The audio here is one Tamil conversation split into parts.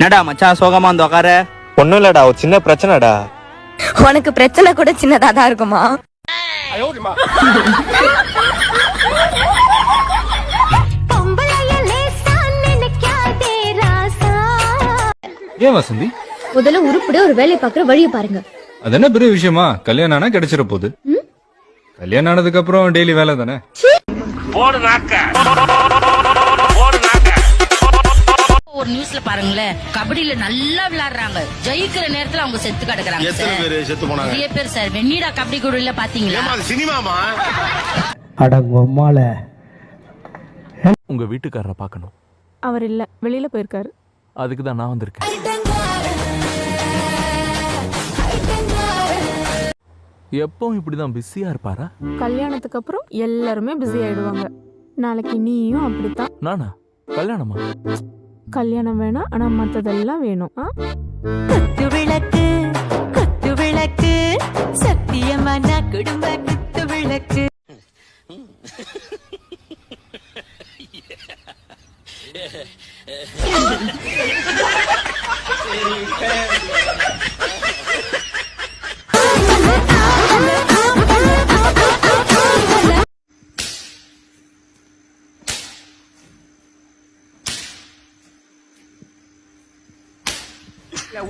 என்னடா மச்சான் சோகமா வந்து உக்கார? ஒண்ணும் இல்லடா, ஒரு சின்ன பிரச்சனைடா. உனக்கு பிரச்சனை கூட சின்னதா தான் இருக்குமா? ஏன் வசந்தி? முதல்ல உருப்படி ஒரு வேலையை பாக்குற வழியை பாருங்க. அது என்ன பெரிய விஷயமா? கல்யாணம் ஆனா கிடைச்சிட போகுது. கல்யாணம் ஆனதுக்கு அப்புறம் டெய்லி வேலை தானே. ஒரு நியூஸ்ல பாருங்களேன், கபடியில நல்லா விளையாடுறாங்க, ஜெயிக்கிற நேரத்துல அவங்க செத்து கிடக்குறாங்க. நிறைய பேர் சார் வெண்ணிடா கபடி குழுல பாத்தீங்களா? சினிமாமா அடங்கொம்மால. உங்க வீட்டுக்காரரை பார்க்கணும். அவர் இல்ல, வெளியில போயிருக்காரு. அதுக்கு தான் நான் வந்திருக்கேன். எப்பவும் இப்படிதான் பிஸியா இருப்பாரா? கல்யாணத்துக்கு அப்புறம் எல்லாருமே பிஸி ஆயிடுவாங்க. நாளைக்கு நீயும் அப்படித்தான். நானா? கல்யாணமா? கல்யாணம் வேணாம், ஆனா மத்ததெல்லாம் வேணும். குத்து விளக்கு குத்து விளக்கு சத்தியமான குடும்ப குத்து விளக்கு.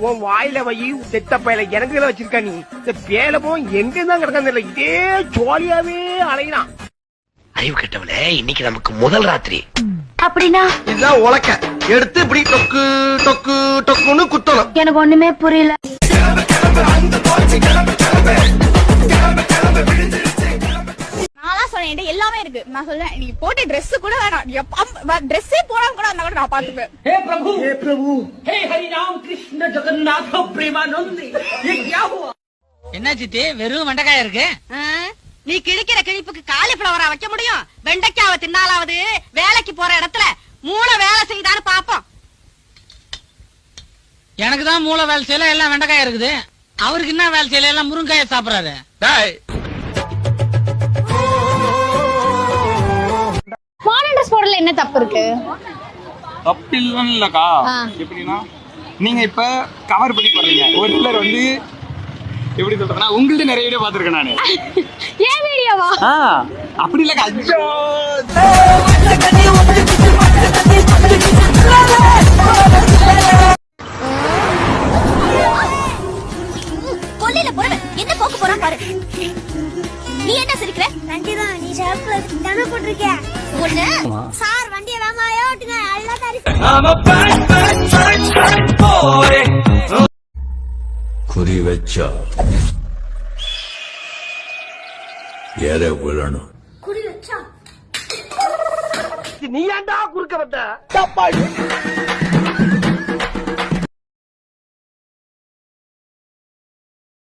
உன் வாயில வை செத்த பையில எனக்கு வச்சிருக்க நீ. இந்த பேலமும் எங்க தான் கிடக்காது, இதே ஜோலியாவே அலையிறான். அறிவு கெட்டவளே, இன்னைக்கு நமக்கு முதல் ராத்திரி. அப்படின்னா இதுதான் உலக்க எடுத்து இப்படி டொக்கு டொக்கு டொக்குன்னு குத்தணும். எனக்கு ஒண்ணுமே புரியல. எல்லாமே இருக்கு. நான் சொல்றேன், நீ போட்ட ட்ரெஸ் கூட வேணாம், ட்ரெஸ்ஸே போடாம கூட அந்த கூட நான் பாத்துப்பேன். हे प्रभु हे प्रभु हे हरि राम कृष्ण जगन्नाथ प्रेमानंद, ये क्या हुआ? என்ன சித்தி வெறும் வெண்டைக்காய் இருக்கு? நீ கிழிக்கிற கிழிப்புக்கு காலிஃபிளவரா வைக்க முடியும்? வெண்டைக்காவை தின்னாலாவது வேலைக்கு போற இடத்துல மூளை வேலை செய்தான்னு பாப்போம். எனக்கு தான் மூளை வேலை செய்யல, எல்லாம் வெண்டைக்காய் இருக்குது. அவருக்கு என்ன வேலை செய்யல, எல்லாம் முருங்காய சாப்பிடறாரு. மாடர்ன் ட்ரெஸ் போடல என்ன தப்பு இருக்கு? தப்பு இல்லக்கா. எப்படின்னா நீங்க இப்ப கவர் பண்ணி போடுறீங்க. ஒரு சிலர் வந்து எப்படி சொல்றேன்னா, உங்கள்ட்ட நிறைய வீடியோ பாத்துருக்கேன் நானு. ஏன் வீடியோவா? அப்படி இல்லக்கா. ஐயோ கொல்லையில போறவன் என்ன போக்க போறான் பாரு. நீ என்ன சிரிக்கிற? நண்டிதா, நீ ஷாப்ல தான போட்டுருக்க. ஒண்ணு சார் வண்டியை வாங்காயோ ஓட்டுங்க. அல்லா தாரி குறி வச்சா ஏற விழணும். குடி வச்சா நீ ஏன்டா குறுக்க வந்த?